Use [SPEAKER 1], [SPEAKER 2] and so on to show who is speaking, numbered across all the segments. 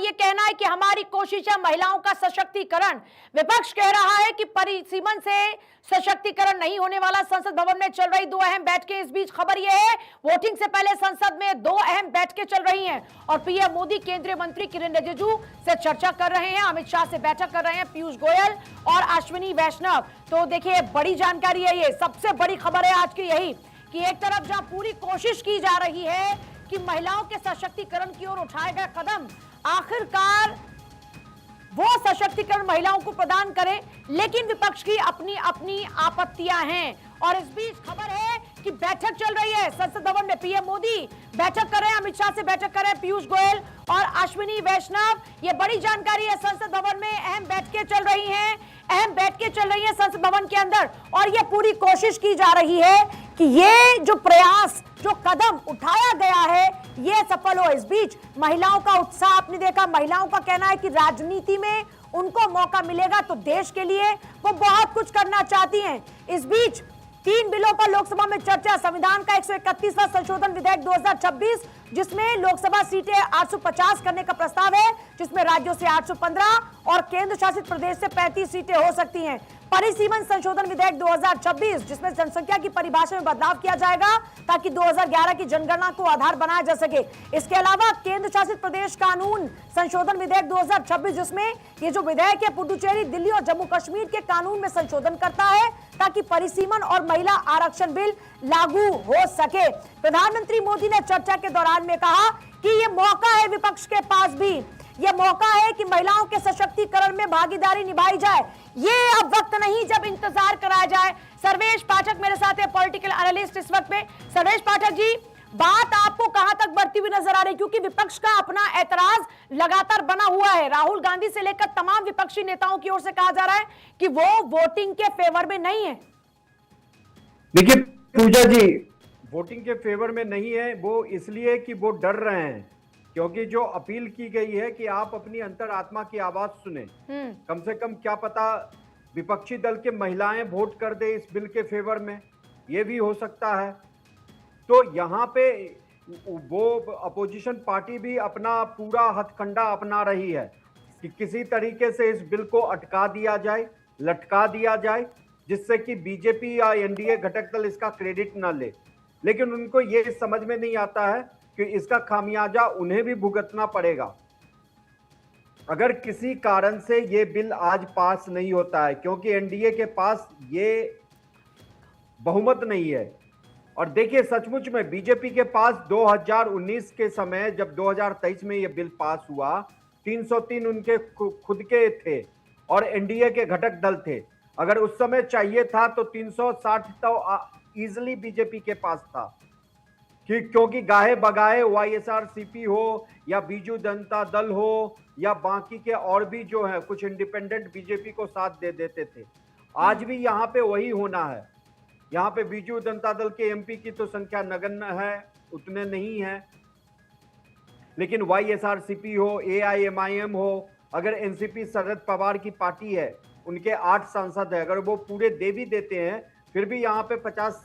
[SPEAKER 1] यह कहना है कि हमारी कोशिश है महिलाओं का सशक्तिकरण। विपक्ष कह रहा है कि परिसीमन से सशक्तिकरण नहीं होने वाला। संसद भवन में चल रही दो अहम बैठकें। इस बीच खबर यह है, वोटिंग से पहले संसद में दो अहम बैठकें चल रही हैं और पीएम मोदी केंद्रीय मंत्री किरेन रिजिजू से चर्चा कर रहे हैं, अमित शाह से बैठक कर रहे हैं, पीयूष गोयल और अश्विनी वैष्णव। तो देखिए, बड़ी जानकारी है, ये सबसे बड़ी खबर है आज की यही कि एक तरफ जहां पूरी कोशिश की जा रही है कि महिलाओं के सशक्तिकरण की ओर उठाए गए कदम आखिरकार वो सशक्तिकरण महिलाओं को प्रदान करें, लेकिन विपक्ष की अपनी अपनी आपत्तियां हैं। और इस बीच खबर है कि बैठक चल रही है संसद भवन में। पीएम मोदी बैठक कर रहे हैं, अमित शाह से बैठक कर रहे हैं, पीयूष गोयल और अश्विनी वैष्णव। ये बड़ी जानकारी है, संसद भवन में अहम बैठकें चल रही हैं, अहम बैठकें चल रही हैं संसद भवन के अंदर और ये पूरी कोशिश की जा रही है कि ये जो प्रयास, जो कदम उठाया गया है, ये सफल हो। इस बीच महिलाओं का उत्साह आपने देखा। महिलाओं का कहना है कि राजनीति में उनको मौका मिलेगा तो देश के लिए वो बहुत कुछ करना चाहती हैं। इस बीच 3 बिलों पर लोकसभा में चर्चा। संविधान का 131वां संशोधन विधेयक 2026, जिसमें लोकसभा सीटें 850 करने का प्रस्ताव है, जिसमें राज्यों से 815 और केंद्र शासित प्रदेश से 35 सीटें हो सकती हैं। परिसीमन संशोधन विधेयक 2026, जिसमें जनसंख्या की परिभाषा में बदलाव किया जाएगा ताकि 2011 की जनगणना को आधार बनाया जा सके। इसके अलावा केंद्र शासित प्रदेश कानून संशोधन विधेयक 2026, जिसमें ये जो विधेयक है पुडुचेरी, दिल्ली और जम्मू कश्मीर के कानून में संशोधन करता है ताकि परिसीमन और महिला आरक्षण बिल लागू हो सके। प्रधानमंत्री मोदी ने चर्चा के दौरान में कहा कि ये मौका है विपक्ष के पास भी, ये मौका है कि महिलाओं के सशक्तिकरण में भागीदारी निभाई जाए। ये अब वक्त नहीं जब इंतजार कराया जाए। सर्वेश पाठक मेरे साथ है, पॉलिटिकल एनालिस्ट इस वक्त में। सर्वेश पाठक जी, बात आपको कहां तक बढ़ती हुई नजर आ रही है, क्योंकि विपक्ष का अपना ऐतराज लगातार बना हुआ है। राहुल गांधी से लेकर तमाम विपक्षी नेताओं की ओर से कहा जा रहा है कि वो वोटिंग के फेवर में नहीं है।
[SPEAKER 2] देखिए पूजा जी, वोटिंग के फेवर में नहीं है वो इसलिए कि वो डर रहे हैं, क्योंकि जो अपील की गई है कि आप अपनी अंतरात्मा की आवाज सुने। कम से कम क्या पता विपक्षी दल के महिलाएं वोट कर दे इस बिल के फेवर में, ये भी हो सकता है। तो यहाँ पे वो अपोजिशन पार्टी भी अपना पूरा हथकंडा अपना रही है कि किसी तरीके से इस बिल को अटका दिया जाए, लटका दिया जाए, जिससे कि बीजेपी या एनडीए घटक दल इसका क्रेडिट ना ले। लेकिन उनको ये समझ में नहीं आता है कि इसका खामियाजा उन्हें भी भुगतना पड़ेगा अगर किसी कारण से ये बिल आज पास नहीं होता है, क्योंकि एनडीए के पास ये बहुमत नहीं है। और देखिए, सचमुच में बीजेपी के पास 2019 के समय, जब 2023 में ये बिल पास हुआ, 303 उनके खुद के थे और एनडीए के घटक दल थे। अगर उस समय चाहिए था तो 360 तो इजिली बीजेपी के पास था, क्योंकि गाहे बगाहे वाईएसआरसीपी हो या बीजू जनता दल हो या बाकी के और भी जो है कुछ इंडिपेंडेंट बीजेपी को साथ दे देते थे। आज भी यहाँ पे वही होना है। यहाँ पे बीजू जनता दल के एमपी की तो संख्या नगण्य है, उतने नहीं है, लेकिन वाईएसआरसीपी हो, एआईएमआईएम हो, अगर एनसीपी शरद पवार की पार्टी है, उनके 8 सांसद है, अगर वो पूरे दे भी देते हैं, फिर भी यहाँ पे 50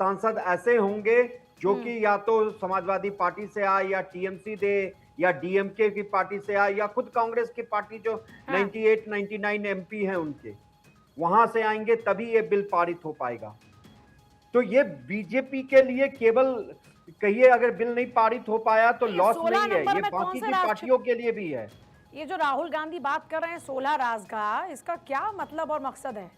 [SPEAKER 2] सांसद ऐसे होंगे जो कि या तो समाजवादी पार्टी से आए या टीएमसी दे या डीएमके की पार्टी से आए या खुद कांग्रेस की पार्टी जो 98-99 एमपी हैं उनके, वहां से आएंगे, तभी ये बिल पारित हो पाएगा। तो ये बीजेपी के लिए केवल कहिए, अगर बिल नहीं पारित हो पाया तो लॉस नहीं है, ये बाकी की पार्टियों के लिए भी है।
[SPEAKER 1] ये जो राहुल गांधी बात कर रहे हैं 16 राज का, इसका क्या मतलब और मकसद है?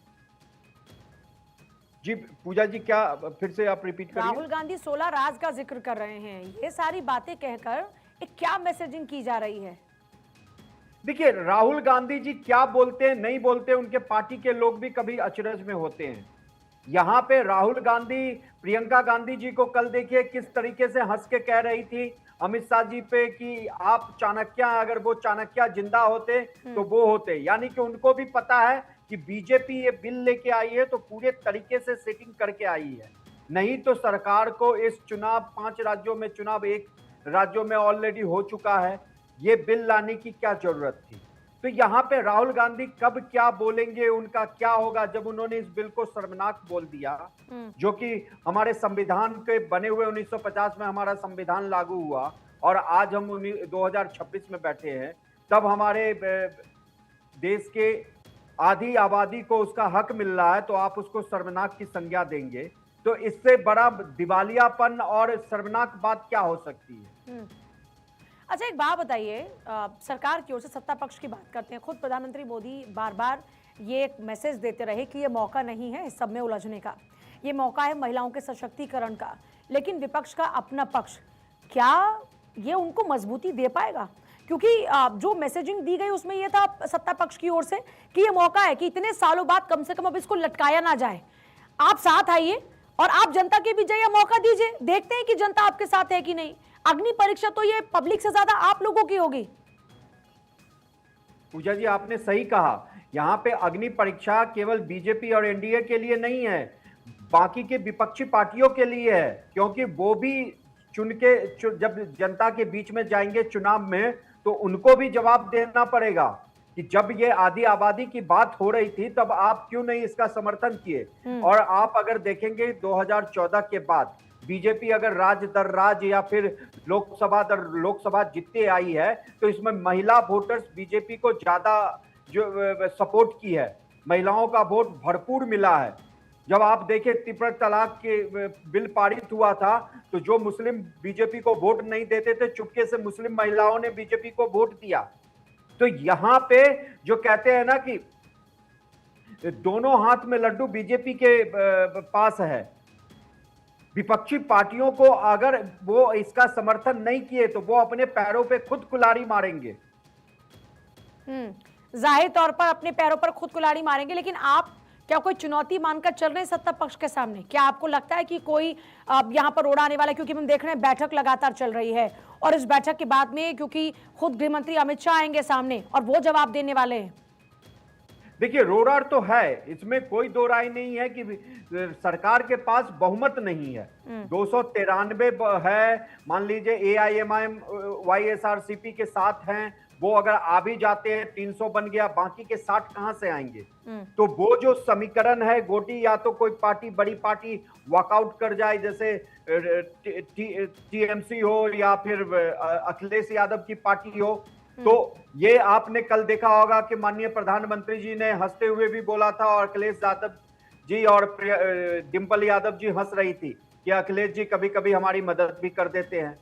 [SPEAKER 2] जी पूजा जी, क्या फिर से आप रिपीट करिए।
[SPEAKER 1] राहुल गांधी 16 राज का जिक्र कर रहे हैं, ये सारी बातें कहकर एक क्या मैसेजिंग की जा रही है?
[SPEAKER 2] देखिए, राहुल गांधी जी क्या बोलते हैं नहीं बोलते, उनके पार्टी के लोग भी कभी अचरज में होते हैं। यहाँ पे राहुल गांधी प्रियंका गांधी जी को कल देखिए किस तरीके से हंस के कह रही थी अमित शाह जी पे कि आप चाणक्य, अगर वो चाणक्य जिंदा होते तो वो होते। यानी कि उनको भी पता है कि बीजेपी ये बिल लेके आई है तो पूरे तरीके से सेटिंग करके आई है, नहीं तो सरकार को इस चुनाव 5 राज्यों में चुनाव 1 राज्यों में ऑलरेडी हो चुका है, ये बिल लाने की क्या जरूरत थी। तो यहाँ पे राहुल गांधी कब क्या बोलेंगे, उनका क्या होगा, जब उन्होंने इस बिल को शर्मनाक बोल दिया, जो कि हमारे संविधान के बने हुए 1950 में हमारा संविधान लागू हुआ और आज हम 2026 में बैठे हैं, तब हमारे देश के आधी आबादी को उसका हक मिल रहा है, तो आप उसको शर्मनाक की संज्ञा देंगे? तो इससे बड़ा दिवालियापन और शर्मनाक बात क्या हो सकती है?
[SPEAKER 1] अच्छा, एक बात बताइए, सरकार की ओर से सत्ता पक्ष की बात करते हैं, खुद प्रधानमंत्री मोदी बार बार ये एक मैसेज देते रहे कि ये मौका नहीं है इस सब में उलझने का, ये मौका है महिलाओं के सशक्तिकरण का, लेकिन विपक्ष का अपना पक्ष, क्या ये उनको मजबूती दे पाएगा? क्योंकि जो मैसेजिंग दी गई उसमें ये था सत्ता पक्ष की ओर से कि ये मौका है कि इतने सालों बाद कम से कम अब इसको लटकाया ना जाए, आप साथ आइए और आप जनता के बीच जाइए, मौका दीजिए, देखते हैं कि जनता आपके साथ है कि नहीं। अग्नि परीक्षा तो ये पब्लिक से ज्यादा आप लोगों की होगी।
[SPEAKER 2] पूजा जी, आपने सही कहा, यहाँ पे अग्नि परीक्षा केवल बीजेपी और एनडीए के लिए नहीं है, बाकी के विपक्षी पार्टियों के लिए है, क्योंकि वो भी जब जनता के बीच में जाएंगे चुनाव में, तो उनको भी जवाब देना पड़ेगा कि जब ये आधी आबादी की बात हो रही थी तब आप क्यों नहीं इसका समर्थन किए। और आप अगर देखेंगे 2014 के बाद बीजेपी अगर राज दर राज या फिर लोकसभा दर लोकसभा जीतते आई है, तो इसमें महिला वोटर्स बीजेपी को ज्यादा जो सपोर्ट की है, महिलाओं का वोट भरपूर मिला है। जब आप देखें त्रिपुरा तलाक के बिल पारित हुआ था, तो जो मुस्लिम बीजेपी को वोट नहीं देते थे, चुपके से मुस्लिम महिलाओं ने बीजेपी को वोट दिया। तो यहां पे जो कहते हैं ना कि दोनों हाथ में लड्डू बीजेपी के पास है, विपक्षी पार्टियों को अगर वो इसका समर्थन नहीं किए तो वो अपने पैरों पे खुद कुल्हाड़ी मारेंगे।
[SPEAKER 1] जाहिर तौर पर अपने पैरों पर खुद कुल्हाड़ी मारेंगे, लेकिन आप क्या कोई चुनौती मानकर चल रहे हैं सत्ता पक्ष के सामने? क्या आपको लगता है कि कोई यहाँ पर रोड़ा आने वाला है? क्योंकि हम देख रहे हैं बैठक लगातार चल रही है और इस बैठक के बाद में क्योंकि खुद गृह मंत्री अमित शाह आएंगे सामने और वो जवाब देने वाले हैं।
[SPEAKER 2] देखिए, रोड़ा तो है, इसमें कोई दो राय नहीं है कि सरकार के पास बहुमत नहीं है। 293 है, मान लीजिए एआईएमआईएम वाईएसआरसीपी के साथ हैं, वो अगर आ भी जाते हैं 300 बन गया, बाकी के 60 कहां से आएंगे? तो वो जो समीकरण है गोटी, या तो कोई पार्टी बड़ी पार्टी वॉकआउट कर जाए, जैसे टीएमसी हो या फिर अखिलेश यादव की पार्टी हो, तो ये आपने कल देखा होगा कि माननीय प्रधानमंत्री जी ने हंसते हुए भी बोला था और अखिलेश यादव जी और डिंपल यादव जी हंस रही थी कि अखिलेश जी कभी कभी हमारी मदद भी कर देते हैं।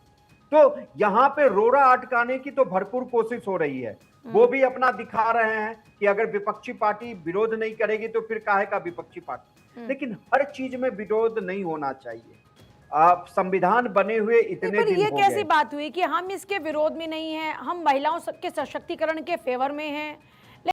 [SPEAKER 2] तो यहाँ पे रोड़ा अटकाने की तो भरपूर कोशिश हो रही है, वो भी अपना दिखा रहे हैं कि अगर विपक्षी पार्टी विरोध नहीं करेगी तो फिर काहे का विपक्षी पार्टी। लेकिन हर चीज में विरोध नहीं होना चाहिए। आप संविधान बने हुए इतने दिन
[SPEAKER 1] ये
[SPEAKER 2] हो
[SPEAKER 1] कैसी
[SPEAKER 2] गए।
[SPEAKER 1] बात हुई कि हम इसके विरोध में नहीं हैं, हम महिलाओं के सशक्तिकरण के फेवर में हैं,